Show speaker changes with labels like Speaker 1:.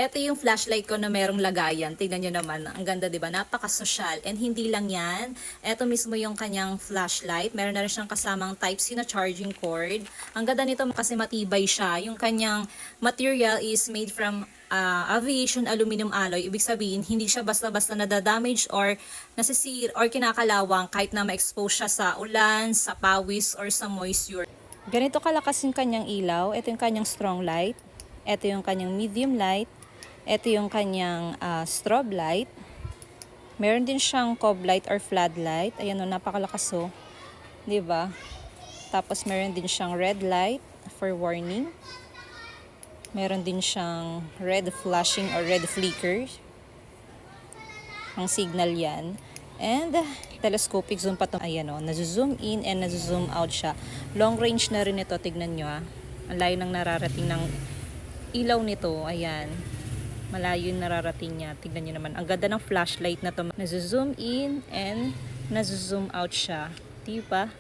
Speaker 1: Ito yung flashlight ko na merong lagayan. Tignan nyo naman. Ang ganda, diba? Napaka-social. And hindi lang yan. Ito mismo yung kanyang flashlight. Meron na rin siyang kasamang Type-C na charging cord. Ang ganda nito kasi matibay siya. Yung kanyang material is made from aviation aluminum alloy. Ibig sabihin, hindi siya basta-basta nadadamage or nasisir or kinakalawang kahit na ma-expose siya sa ulan, sa pawis, or sa moisture. Ganito kalakas yung kanyang ilaw. Ito yung kanyang strong light. Ito yung kanyang medium light. Ito yung kanyang strobe light. Meron din siyang cob light or floodlight. Ayan o, napakalakas o. Diba? Tapos meron din siyang red light for warning. Meron din siyang red flashing or red flicker. Ang signal yan. And telescopic zoom pa ito. Ayan o, nazo-zoom in and nazo-zoom out siya. Long range na rin ito. Tignan nyo ha. Ang layo ng nararating ng ilaw nito. Ayan. Malayo yung nararating niya. Tignan nyo naman. Ang ganda ng flashlight na to. Nazo-zoom in and nazo-zoom out siya. Diba?